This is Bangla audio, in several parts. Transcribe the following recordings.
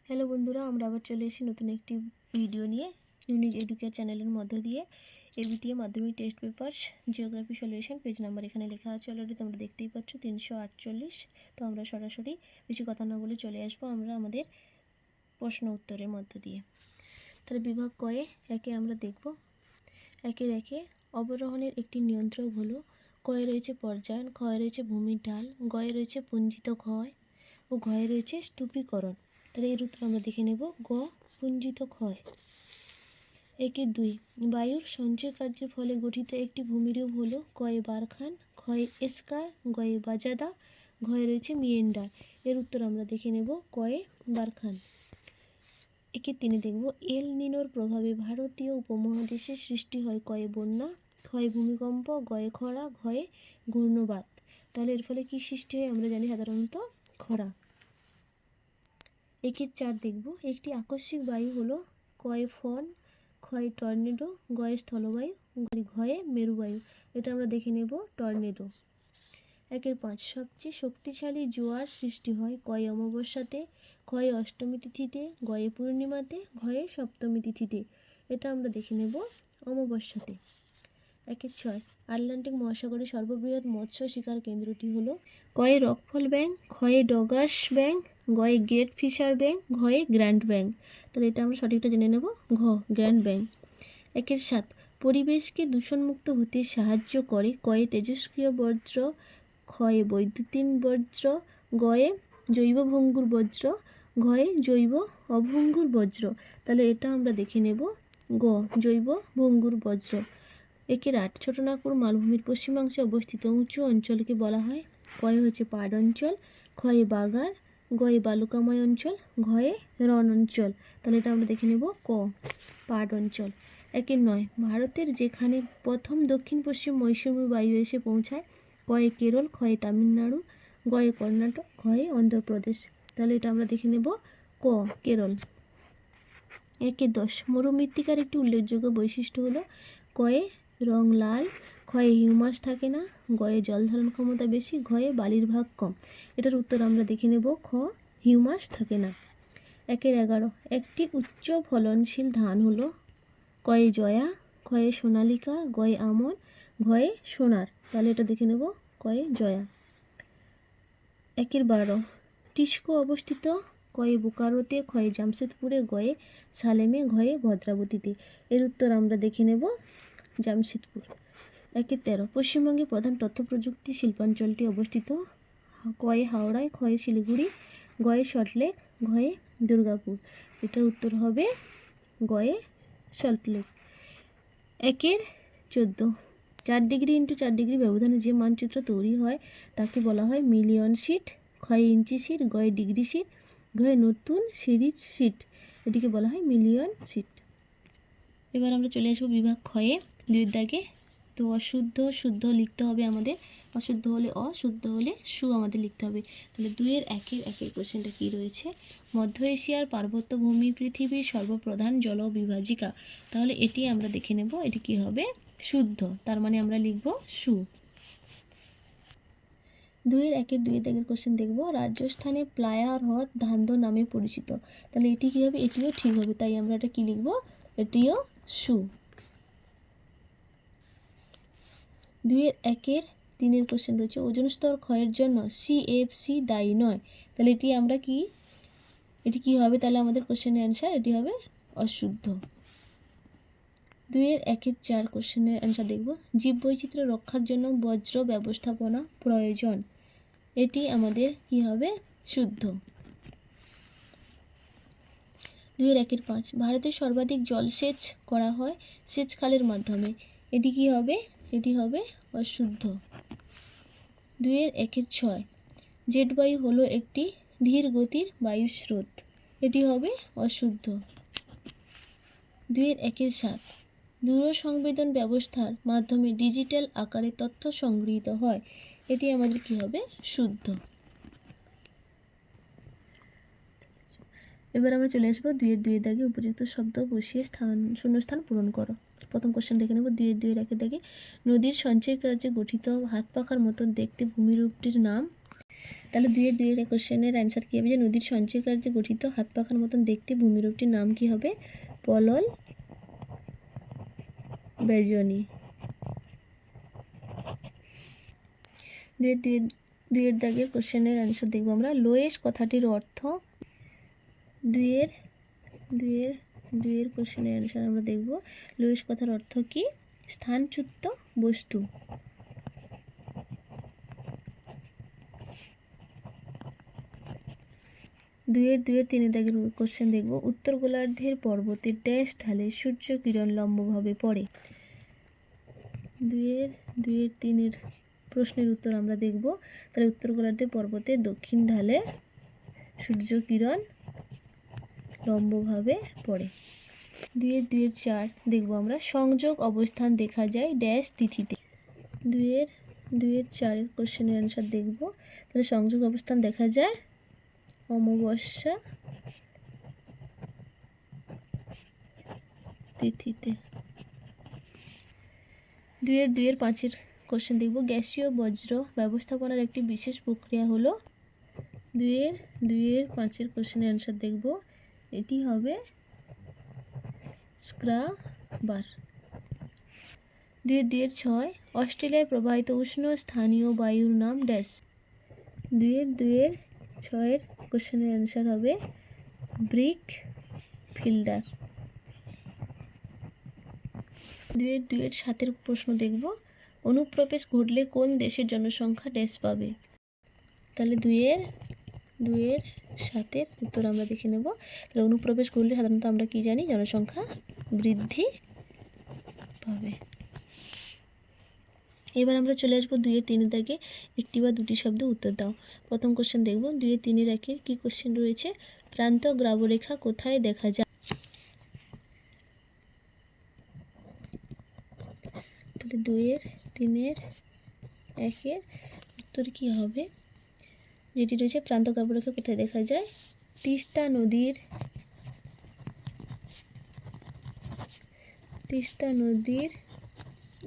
হ্যালো বন্ধুরা, আমরা আবার চলে এসেছি নতুন একটি ভিডিও নিয়ে ইউনিক এডুকেয়ার চ্যানেলের মধ্য দিয়ে। এবিটিএ মাধ্যমিক test papers geography solution page number এখানে লেখা আছে অলরেডি, তোমরা দেখতেই পাচ্ছ 348। তো আমরা সরাসরি বেশি কথা না বলে চলে আসবো আমরা আমাদের প্রশ্ন উত্তরের মধ্য দিয়ে। তাহলে বিভাগ কয়ে একে আমরা দেখব। একে অবরোহণের একটি নিয়ন্ত্রক হলো। কয়ে রয়েছে পর্যায়ন, ক্ষয়ে রয়েছে ভূমির ঢাল, গয়ে রয়েছে পুঞ্জিত ক্ষয় ও ঘয়ে রয়েছে স্তূপীকরণ। তাহলে এর উত্তর আমরা দেখে নেব গ পুঞ্জিত ক্ষয়। একে 2 বায়ুর সঞ্চয় কার্যের ফলে গঠিত একটি ভূমিরূপ হলো কয়ে বারখান, ক্ষয়ে এসকার, গয়ে বাজাদা, ঘয়ে রয়েছে মিয়েন্ডার। এর উত্তর আমরা দেখে নেব কয়ে বারখান। একে 3 দেখব এল নিনোর প্রভাবে ভারতীয় উপমহাদেশে সৃষ্টি হয় কয়ে বন্যা, ক্ষয়ে ভূমিকম্প, গয়ে খরা, ঘয়ে ঘূর্ণবাত। তাহলে এর ফলে কি সৃষ্টি হয় আমরা জানি সাধারণত খরা। একে 4 দেখব একটি আকস্মিক বায়ু হলো কয়ে ফন, ক্ষয়ে টর্নেডো, গয়ে স্থলবায়ু, ঘয়ে মেরুবায়ু। এটা আমরা দেখে নেব টর্নেডো। একের 5 সবচেয়ে শক্তিশালী জোয়ার সৃষ্টি হয় কয়ে অমাবস্যাতে, ক্ষয়ে অষ্টমী তিথিতে, গয়ে পূর্ণিমাতে, ঘয়ে সপ্তমী তিথিতে। এটা আমরা দেখে নেব অমাবস্যাতে। একের 6 আটলান্টিক মহাসাগরের সর্ববৃহৎ মৎস্য শিকার কেন্দ্রটি হলো কয়ে রকফল ব্যাংক, ক্ষয়ে ডগাস ব্যাংক, গয়ে গ্রেট ফিশার ব্যাংক, ঘয়ে গ্র্যান্ড ব্যাংক। তাহলে এটা আমরা সঠিকটা জেনে নেব ঘ গ্র্যান্ড ব্যাংক। একের 7 পরিবেশকে দূষণমুক্ত হতে সাহায্য করে কয়ে তেজস্ক্রিয় বজ্র, ক্ষয়ে বৈদ্যুতিন বজ্র, গয়ে জৈব ভঙ্গুর বজ্র, ঘয়ে জৈব অভঙ্গুর বজ্র। তাহলে এটা আমরা দেখে নেব গ জৈব ভঙ্গুর বজ্র। একের 8 ছোটনাগপুর মালভূমির পশ্চিমাংশে অবস্থিত উঁচু অঞ্চলকে বলা হয় কয়ে হচ্ছে পাহাড় অঞ্চল, ক্ষয়ে বাগার, গয়ে বালুকাময় অঞ্চল, ঘয়ে রণ অঞ্চল। তাহলে এটা আমরা দেখে নেব ক পাহাড় অঞ্চল। একের 9 ভারতের যেখানে প্রথম দক্ষিণ পশ্চিম মৌসুমী বায়ু এসে পৌঁছায় কয়ে কেরল, ক্ষয়ে তামিলনাড়ু, গয়ে কর্ণাটক, ঘয়ে অন্ধ্রপ্রদেশ। তাহলে এটা আমরা দেখে নেব ক কেরল। একের 10 মরুমৃত্তিকার একটি উল্লেখযোগ্য বৈশিষ্ট্য হলো কয়ে রং লাল, ক্ষয়ে হিউমাস থাকে না, গয়ে জল ধারণ ক্ষমতা বেশি, ঘয়ে বালির ভাগ কম। এটার উত্তর আমরা দেখে নেব খ হিউমাস থাকে না। একের 11 একটি উচ্চ ফলনশীল ধান হলো কয়ে জয়া, ক্ষয়ে সোনালিকা, গয়ে আমন, ঘয়ে সোনার। তাহলে এটা দেখে নেব কয়ে জয়া। একের 12 টিস্কো অবস্থিত কয়ে বোকারোতে, ক্ষয়ে জামশেদপুরে, গয়ে সালেমে, ঘয়ে ভদ্রাবতীতে। এর উত্তর আমরা দেখে নেব জামশেদপুর। একের 13 পশ্চিমবঙ্গের প্রধান তথ্য প্রযুক্তি শিল্পাঞ্চলটি অবস্থিত কয়ে হাওড়ায়, ক্ষয়ে শিলিগুড়ি, গয়ে সল্টলেক, ঘয়ে দুর্গাপুর। এটার উত্তর হবে গয়ে সল্টলেক। একের 14 4 ডিগ্রি ইন্টু 4 ডিগ্রি ব্যবধানে যে মানচিত্র তৈরি হয় তাকে বলা হয় মিলিয়ন শিট, ক্ষয়ে ইঞ্চি শিট, গয়ে ডিগ্রি শিট, ঘয়ে নতুন সিরিজ শিট। এটিকে বলা হয় মিলিয়ন শিট। এবার আমরা চলে আসবো বিভাগ ক্ষয়ে 2 দাগে। তো অশুদ্ধ শুদ্ধ লিখতে হবে আমাদের, অশুদ্ধ হলে অ, শুদ্ধ হলে সু আমাদের লিখতে হবে। তাহলে 2 একের কোশ্চেনটা কী রয়েছে, মধ্য এশিয়ার পার্বত্য ভূমি পৃথিবীর সর্বপ্রধান জলবিভাজিকা। তাহলে এটি আমরা দেখে নেব, এটি কি হবে শুদ্ধ, তার মানে আমরা লিখব সু। 2 দাগের কোশ্চেন দেখব রাজস্থানে প্লায়া হ্রদ ধান্ধ নামে পরিচিত। তাহলে এটি কী হবে, এটিও ঠিক হবে, তাই আমরা এটা কী লিখব, এটিও সু। 2-1-3 কোশ্চেন রয়েছে ওজন স্তর ক্ষয়ের জন্য সিএফসি দায়ী নয়। তাহলে এটি আমরা কি, এটি কি হবে, তাহলে আমাদের কোশ্চেনের অ্যান্সার এটি হবে অশুদ্ধ। 2-1-4 কোশ্চেনের অ্যান্সার দেখব জীববৈচিত্র্য রক্ষার জন্য বজ্র ব্যবস্থাপনা প্রয়োজন। এটি আমাদের কি হবে শুদ্ধ। 2-1-5 ভারতের সর্বাধিক জলসেচ করা হয় সেচ খালের মাধ্যমে। এটি কি হবে, এটি হবে অশুদ্ধ। 2-1-6 জেট বায়ু হলো একটি ধীর গতির বায়ুস্রোত। এটি হবে অশুদ্ধ। 2-1-7 দূরসংবেদন ব্যবস্থার মাধ্যমে ডিজিটাল আকারে তথ্য সংগৃহীত হয়। এটি আমাদের কি হবে শুদ্ধ। এবার আমরা চলে আসবো 2 দাগে উপযুক্ত শব্দ বসিয়ে শূন্যস্থান পূরণ করো। প্রথম কোশ্চেন দেখে নেব 2-1 দাগে নদীর সঞ্চয় কার্যে গঠিত হাত পাখার মতো দেখতে ভূমিরূপটির নাম তাহলে 2-এর কোশ্চেনের অ্যান্সার কী হবে, যে নদীর সঞ্চয় কার্যে গঠিত হাত পাখার মতন দেখতে ভূমিরূপটির নাম কি হবে, পলল বেজনী। 2-এর দাগের কোশ্চেনের অ্যান্সার দেখব আমরা। লোয়েস কথাটির অর্থ। 2-এর কোশ্চেনের অ্যান্সার আমরা দেখব। লোয়েস কথার অর্থ কি, স্থানচ্যুত বস্তু। 2-এর 3 দাগের কোশ্চেন দেখব। উত্তর গোলার্ধের পর্বতের ড্যাশ ঢালে সূর্য কিরণ লম্বভাবে পড়ে। 2-এর 3 প্রশ্নের উত্তর আমরা দেখব। তাহলে উত্তর গোলার্ধের পর্বতের দক্ষিণ ঢালে সূর্য কিরণ লম্বভাবে পড়ে। 2-এর 4 দেখব আমরা। সংযোগ অবস্থান দেখা যায় ড্যাশ তিথিতে। 2-এর 4 কোশ্চেনের অ্যান্সার দেখব। তাহলে সংযোগ অবস্থান দেখা যায় অমাবস্যা তিথিতে। 2-এর 5 কোশ্চেন দেখব। গ্যাসীয় বজ্র ব্যবস্থাপনার একটি বিশেষ প্রক্রিয়া হলো। 2-এর 5 কোশ্চেনের অ্যান্সার দেখব। এটি হবে স্ক্রাবার। 2-এর 6 অস্ট্রেলিয়ায় প্রবাহিত উষ্ণ স্থানীয় বায়ুর নাম ড্যাশ। 2-এর 6 কোশ্চেনের অ্যান্সার হবে ব্রিক ফিল্ডার। 2-এর 7 প্রশ্ন দেখব। অনুপ্রবেশ ঘটলে কোন দেশের জনসংখ্যা ড্যাশ পাবে। তাহলে 2-এর 7 উত্তর আমরা দেখে নেব। তাহলে অনুপ্রবেশ ঘটলে সাধারণত আমরা কি জানি, জনসংখ্যা বৃদ্ধি পাবে। এবার আমরা চলে আসবো 2-এর 3 দাগে একটি বা দুটি শব্দ উত্তর দাও। প্রথম কোশ্চেন দেখব। 2-এর 3 কি কোশ্চেন রয়েছে, প্রান্ত গ্রাবরেখা কোথায় দেখা যায়। তাহলে 2-এর 3 উত্তর কি হবে, যেটি রয়েছে প্রান্ত গ্রাবরেখা কোথায় দেখা যায়, তিস্তা নদীর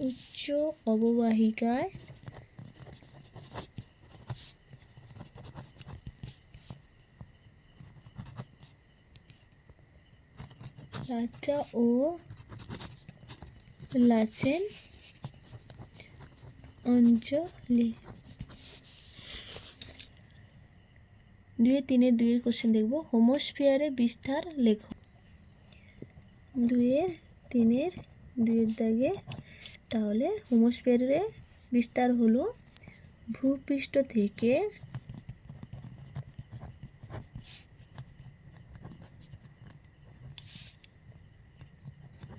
উচ্চ অববাহিকায় লাচা ও লাচেন অঞ্চলে। 2-এর কোশ্চেন দেখব। হোমোস্ফিয়ারে বিস্তার লেখো। 2-এর দাগে তাহলে হোমোস্ফিয়ারে বিস্তার হলো ভূপৃষ্ঠ থেকে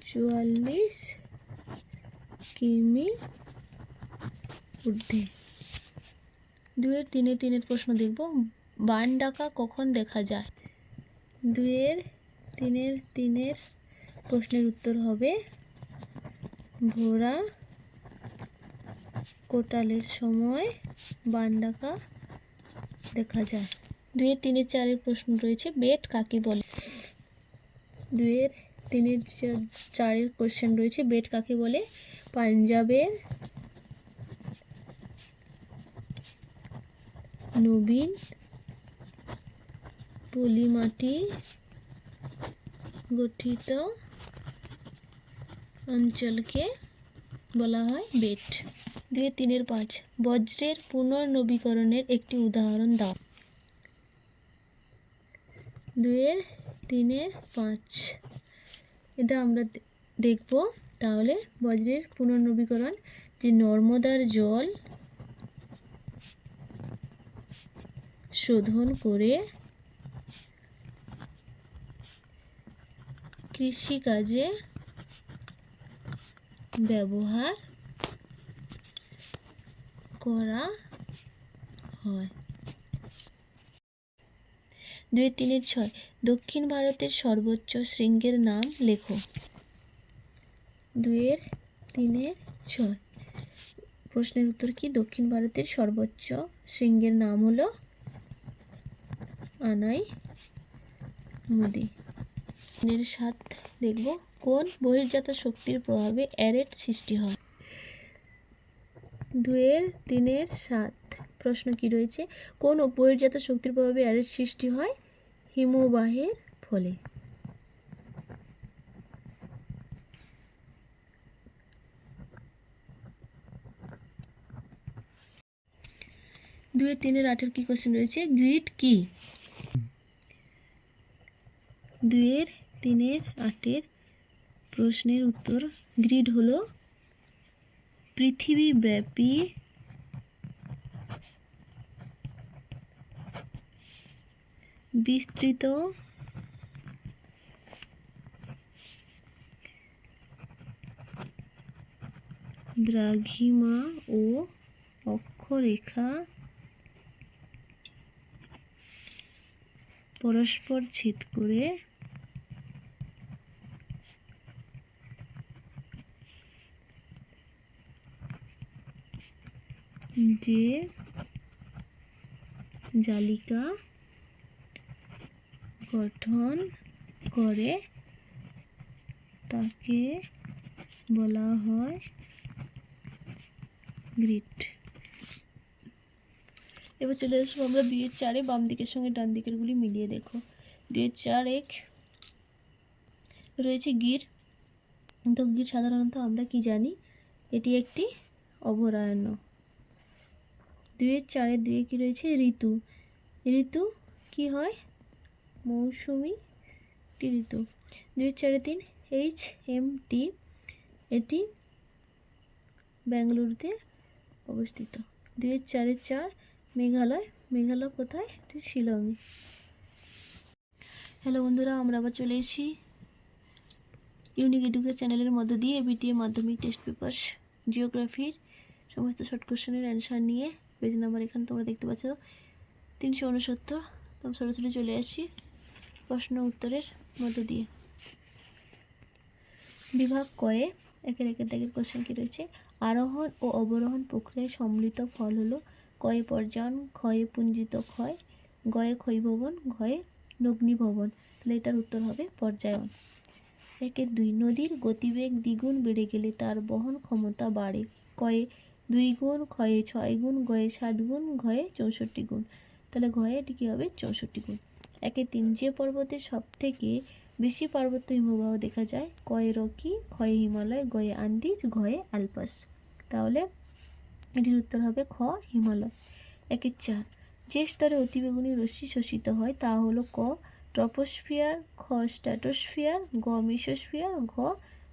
44 কিমি ঊর্ধ্বে। 2-এর 3 প্রশ্ন দেখব। বান ডাকা কখন দেখা যায়। 2-এর 3 প্রশ্নের উত্তর হবে ভোরা কোটালের সময় বান ডাকা দেখা যায়। 2-এর 4 প্রশ্ন রয়েছে, বেট কাকে বলে। 2-এর 4 কোশ্চেন রয়েছে, বেট কাকে বলে, পাঞ্জাবের নবীন পলিমাটি গঠিত অঞ্চলকে বলা হয় বেট। 2-এর 5 বজ্রের পুনর্নবীকরণের একটি উদাহরণ দাও। 2-এর 5 এটা আমরা দেখব। তাহলে বজ্রের পুনর্নবীকরণ, যে নর্মদার জল শোধন করে কৃষিকাজে ব্যবহার করা হয়। 2-এর 6 দক্ষিণ ভারতের সর্বোচ্চ শৃঙ্গের নাম লেখো। 2-এর 6 প্রশ্নের উত্তর কি, দক্ষিণ ভারতের সর্বোচ্চ শৃঙ্গের নাম হলো আনাই মুদি। 3-এর 7 দেখব। কোন বহির্জাত শক্তির প্রভাবে অ্যারেট সৃষ্টি হয়। 2-এর 7 প্রশ্ন কি রয়েছে, কোন বহির্জাত শক্তির প্রভাবে এয়ারের সৃষ্টি হয়? হিমবাহের ফলে। 2-3 8 কি কোশ্চেন রয়েছে, গ্রিড কি? 2-3 8 প্রশ্নের উত্তর, গ্রিড হলো পৃথিবীব্যাপী বিস্তৃত দ্রাঘিমা ও অক্ষরেখা পরস্পর ছেদ করে যে জালিকা গঠন করে তাকে বলা হয় গ্রিড। এবার চলে আসবো আমরা 2-4 বাম দিকের সঙ্গে ডান দিকের গুলি মিলিয়ে দেখো। 2-4 রয়েছে গির। তো গির সাধারণত আমরা কি জানি, এটি একটি অভয়ারণ্য। 2-4 কি রয়েছে, ঋতু। ঋতু কি হয়, মৌসুমি ঋতু। 2-4-3 HMT, এটি বেঙ্গালুরুতে অবস্থিত। 2-4 মেঘালয়। মেঘালয় কোথায়, এটি শিলংয়ে। হ্যালো বন্ধুরা, আমরা আবার চলে এসেছি ইউনিক এডুকেশন চ্যানেলের মধ্য দিয়ে বিটিএ মাধ্যমিক টেস্ট পেপার জিওগ্রাফির সমস্ত শর্ট কোশ্চেনের অ্যান্সার নিয়ে। পেজ নাম্বার এখানে তোমরা দেখতে পাচ্ছ 369। তো সরাসরি চলে আসি প্রশ্ন উত্তরের মধ্য দিয়ে। বিভাগ কয়ে একের দাগের কোশ্চেন কি রয়েছে, আরোহণ ও অবরোহণ প্রক্রিয়ায় সম্মিলিত ফল হলো কয়ে পর্যায়ন, ক্ষয়ে পুঞ্জিত ক্ষয়, গয়ে ক্ষয়ীভবন, ঘয়ে নগ্নীভবন। তাহলে এটার উত্তর হবে পর্যায়ন। 1-2 নদীর গতিবেগ দ্বিগুণ বেড়ে গেলে তার বহন ক্ষমতা বাড়ে, কয়ে 2 গুণ, ক্ষয়ে 6 গুণ, গয়ে 7 গুণ, ঘয়ে 64 গুণ। তাহলে ঘয়ে এটি কী হবে, 64 গুণ। 1-3 যে পর্বতে সব থেকে বেশি পার্বত্য হিমবাহ দেখা যায়, কয়ে রকি, ক্ষয়ে হিমালয়, গয়ে আন্দিজ, ঘয়ে অ্যালপাস। তাহলে এটির উত্তর হবে খ হিমালয়। 1-4 যে স্তরে অতিবেগুনি রশ্মি শোষিত হয় তা হলো ক ট্রপোস্ফিয়ার, খ স্ট্র্যাটোস্ফিয়ার, গ মিসোস্ফিয়ার, ঘ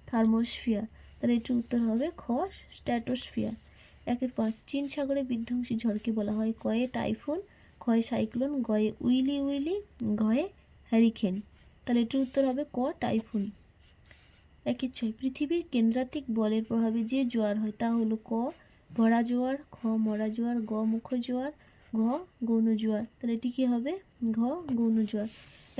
থার্মোস্ফিয়ার। তাহলে এটির উত্তর হবে খ স্ট্র্যাটোস্ফিয়ার। 1-5 চীন সাগরে বিধ্বংসী ঝড়কে বলা হয় কয়ে টাইফুন, ক্ষয়ে সাইক্লোন, গয়ে উইলি উইলি, ঘয়ে হ্যারিকেন। তাহলে এটির উত্তর হবে ক টাইফুন। 1-6 পৃথিবীর কেন্দ্রাতিক বলের প্রভাবে যে জোয়ার হয় তা হলো ক ভরা জোয়ার, খ মরা জোয়ার, গ মুখ জোয়ার, ঘ গৌণ জোয়ার। তাহলে এটি কী হবে, ঘ গৌণ জোয়ার।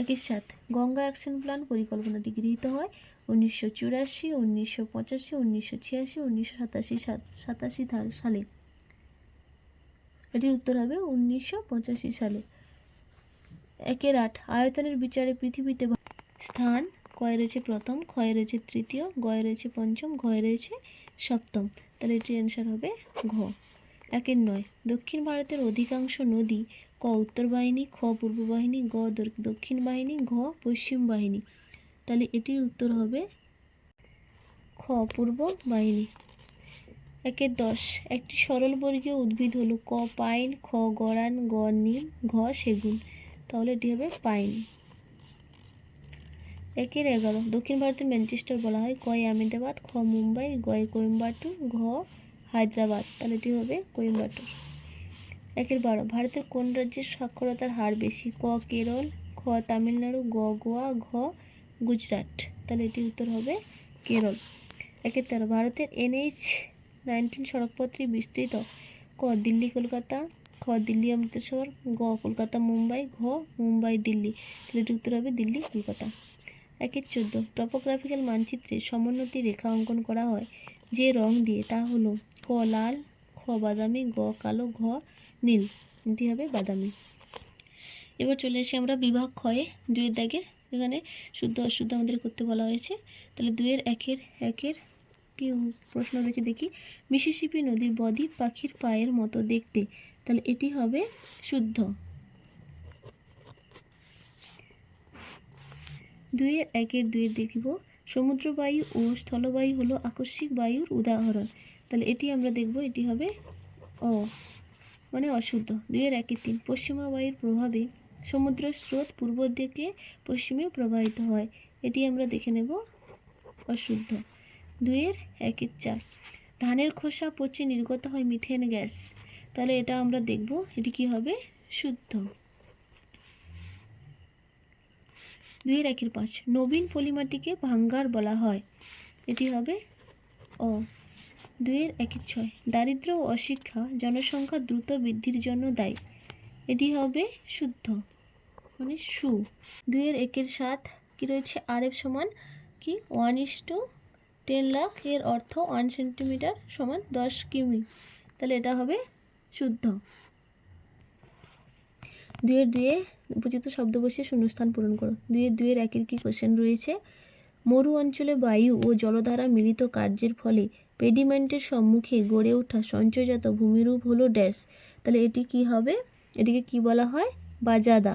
1-7 গঙ্গা অ্যাকশন প্ল্যান পরিকল্পনাটি গৃহীত হয় 1984, 1985, 1986, 1987 সালে। এটির উত্তর হবে 1985 সালে। 1-8 আয়তনের বিচারে পৃথিবীতে স্থান কয়ে রয়েছে প্রথম, ক্ষয়ে রয়েছে তৃতীয়, গয়ে রয়েছে পঞ্চম, ঘয়ে রয়েছে সপ্তম। তাহলে এটির অ্যান্সার হবে ঘ। 1-9 দক্ষিণ ভারতের অধিকাংশ নদী ক উত্তর বাহিনী, খ পূর্ব বাহিনী, গ দক্ষিণ বাহিনী, ঘ পশ্চিম বাহিনী। তাহলে এটির উত্তর হবে খ পূর্ব বাহিনী। 1-10 একটি সরলবর্গীয় উদ্ভিদ হলো ক পাইন, খ গরান, গ নিম, ঘ সেগুন। তাহলে এটি হবে পাইন। 1-11 দক্ষিণ ভারতের ম্যানচেস্টার বলা হয় কয়ে আহমেদাবাদ, খ মুম্বাই, গয়ে কোয়েম্বাটুর, ঘ হায়দ্রাবাদ। তাহলে এটি হবে কোয়েম্বাটুর। 1-12 ভারতের কোন রাজ্যের সাক্ষরতার হার বেশি, ক কেরল, খ তামিলনাড়ু, গ গোয়া, ঘ গুজরাট। তাহলে এটির উত্তর হবে কেরল। 1-13 ভারতের NH-19 সড়কপথটি বিস্তৃত ক দিল্লি কলকাতা, খ দিল্লি অমৃতসর, গ কলকাতা মুম্বাই, ঘ মুম্বাই দিল্লি। তাহলে এটির উত্তর হবে দিল্লি কলকাতা। 1-14 টপোগ্রাফিক্যাল মানচিত্রে সমোন্নতি রেখা অঙ্কন করা হয় যে রং দিয়ে তা হলো ক লাল, খ বাদামি, গ কালো, ঘ নীল। এটি হবে বাদামি। এবার চলে এসে আমরা বিভাগ ক্ষয়ে 2-এর দাগে, এখানে শুদ্ধ অশুদ্ধ আমাদের করতে বলা হয়েছে। তাহলে 2-এর 1-এর কি প্রশ্ন রয়েছে দেখি, মিসিসিপি নদীর বদ্বীপ পাখির পায়ের মতো দেখতে তাহলে এটি হবে শুদ্ধ। 2-1 দেখব, সমুদ্রবায়ু ও স্থলবায়ু হলো আকস্মিক বায়ুর উদাহরণ। তাহলে এটি আমরা দেখব, এটি হবে মানে অশুদ্ধ। 2-3 পশ্চিমা বায়ুর প্রভাবে সমুদ্রের স্রোত পূর্ব দিকে পশ্চিমে প্রবাহিত হয়। এটি আমরা দেখে নেব অশুদ্ধ। 2-4 ধানের খোসা পচে নির্গত হয় মিথেন গ্যাস। তাহলে এটা আমরা দেখব, এটি কি হবে শুদ্ধ। 2-5 নবীন পলিমাটিকে ভাঙ্গার বলা হয়। এটি হবে 2-6 দারিদ্র ও অশিক্ষা জনসংখ্যা দ্রুত বৃদ্ধির জন্য দায়ী। এটি হবে শুদ্ধ, মানে 2-7 কি রয়েছে, RF সমান কি 1:10 লাখ, এর অর্থ 1 সেন্টিমিটার সমান 10 কিমি। তাহলে এটা হবে শুদ্ধ। 2-2 উপযুক্ত শব্দ বসিয়ে শূন্যস্থান পূরণ করো। 2-1 কি কোশ্চেন রয়েছে, মরু অঞ্চলে বায়ু ও জলধারা মিলিত কার্যের ফলে পেডিমেন্টের সম্মুখে গড়ে ওঠা সঞ্চয়জাত ভূমিরূপ হলো ড্যাশ। তাহলে এটি কি হবে, এটিকে কি বলা হয়, বাজাদা।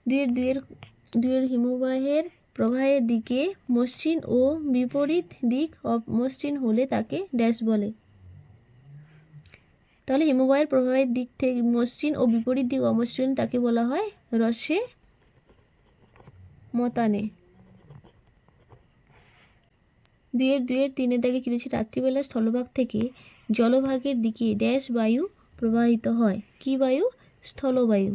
2-2 হিমবাহের প্রবাহের দিকে মসৃণ ও বিপরীত দিক অমসৃণ হলে তাকে ড্যাশ বলে। তাহলে হিমবাহের প্রবাহের দিক থেকে মসৃণ ও বিপরীত দিক অমসৃণ, তাকে বলা হয় রসে মতানে। 2-3 কি রয়েছে, রাত্রিবেলা স্থলভাগ থেকে জলভাগের দিকে ড্যাশ বায়ু প্রবাহিত হয়। কি বায়ু, স্থলবায়ু।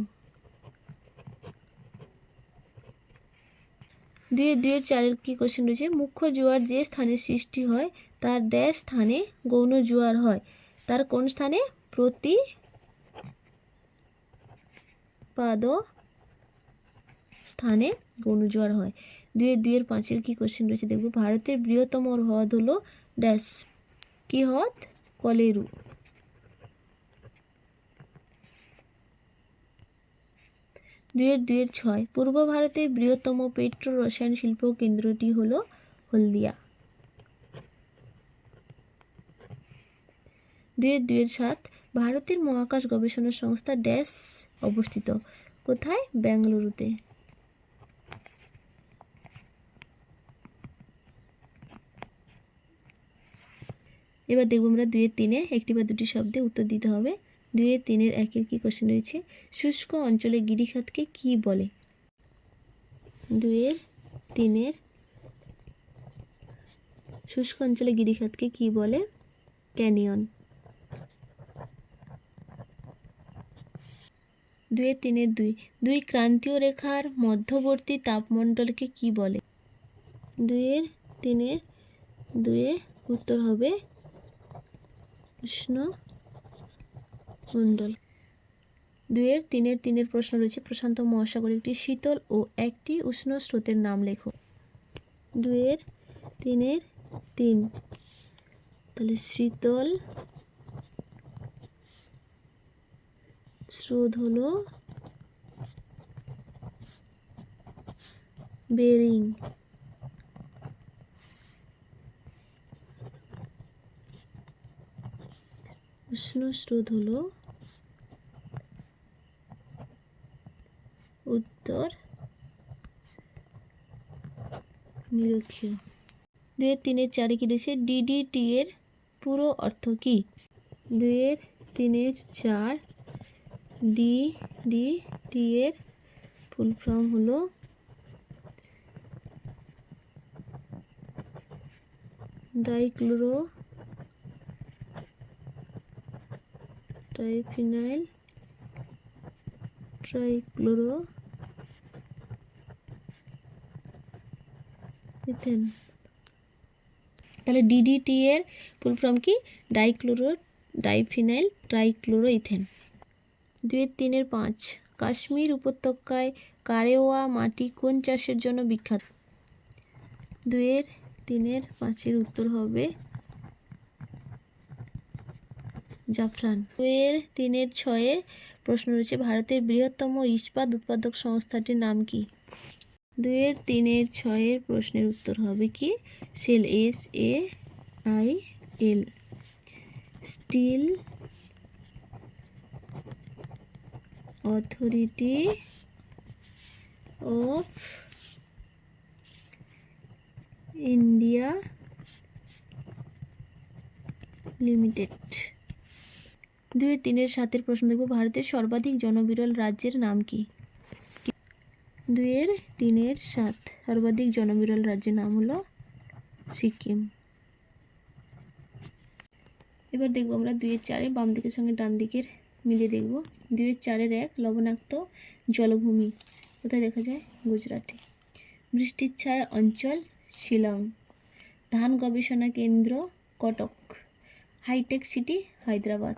2-4 কি কোশ্চেন রয়েছে, মুখ্য জোয়ার যে স্থানে সৃষ্টি হয় তার ড্যাশ স্থানে গৌণ জোয়ার হয়। তার কোন স্থানে, প্রতিপাদ স্থানে গৌণ জোয়ার হয়। 2-5 কি কোশ্চেন রয়েছে দেখব, ভারতের বৃহত্তম হ্রদ হলো ড্যাশ। কি হ্রদ, কলেরু। 2-6 পূর্ব ভারতের বৃহত্তম পেট্রো রসায়ন শিল্প কেন্দ্রটি হলো হলদিয়া। 2-7 ভারতের মহাকাশ গবেষণা সংস্থা ড্যাশ অবস্থিত। কোথায়, বেঙ্গালুরুতে। এবার দেখব আমরা 2-3 একটি বা দুটি শব্দে উত্তর দিতে হবে। 2-3 কি কোশ্চেন রয়েছে, শুষ্ক অঞ্চলে গিরিখাতকে কি বলে। 2-3 শুষ্ক অঞ্চলে গিরিখাতকে কি বলে, ক্যানিয়ন। 2-2 ক্রান্তীয় রেখার মধ্যবর্তী তাপমণ্ডলকে কি বলে। 2-2 উত্তর হবে উষ্ণমণ্ডল। 2-3 প্রশ্ন রয়েছে, প্রশান্ত মহাসাগরের একটি শীতল ও একটি উষ্ণ স্রোতের নাম লেখো। 2-3 তাহলে শীতল স্রোত হলো বেরিং। উষ্ণ স্রোত হলো উত্তর নিরক্ষীয়। 2-4 কি রয়েছে, DDT এর পুরো অর্থ কি। 2-4 DDT এর ফুল ফর্ম হলো ডাইক্লোরো ট্রাইফিনাইল ট্রাইক্লোরো ইথেন। তাহলে DDT এর ফুল ফর্ম কি, dichloro diphenyl trichloro ethane. 2-5 Kashmir উপত্যকায় কারেওয়া মাটি কোন চাষের জন্য বিখ্যাত। 2-5 উত্তর হবে জাফরান। 2-6 প্রশ্ন রয়েছে, ভারতের বৃহত্তম ইস্পাত উৎপাদক সংস্থাটির নাম কি। 2-6 প্রশ্নের উত্তর হবে কি, SAIL। Steel authority of India limited. 2 3 7 প্রশ্ন দেখব, ভারতের সর্বাধিক জনবিরল রাজ্যের নাম কি? 2 3 7 সর্বাধিক জনবিরল রাজ্যের নাম হলো সিকিম। এবার দেখব আমরা 2 4 বাম দিকের সঙ্গে ডান দিকের মিলিয়ে দেখব। 2 4 1 লবণাক্ত জলভূমি কোথায় দেখা যায়? গুজরাটে। বৃষ্টির ছায়া অঞ্চল শিলং। ধান গবেষণা কেন্দ্র কটক। Hi tech city Hyderabad.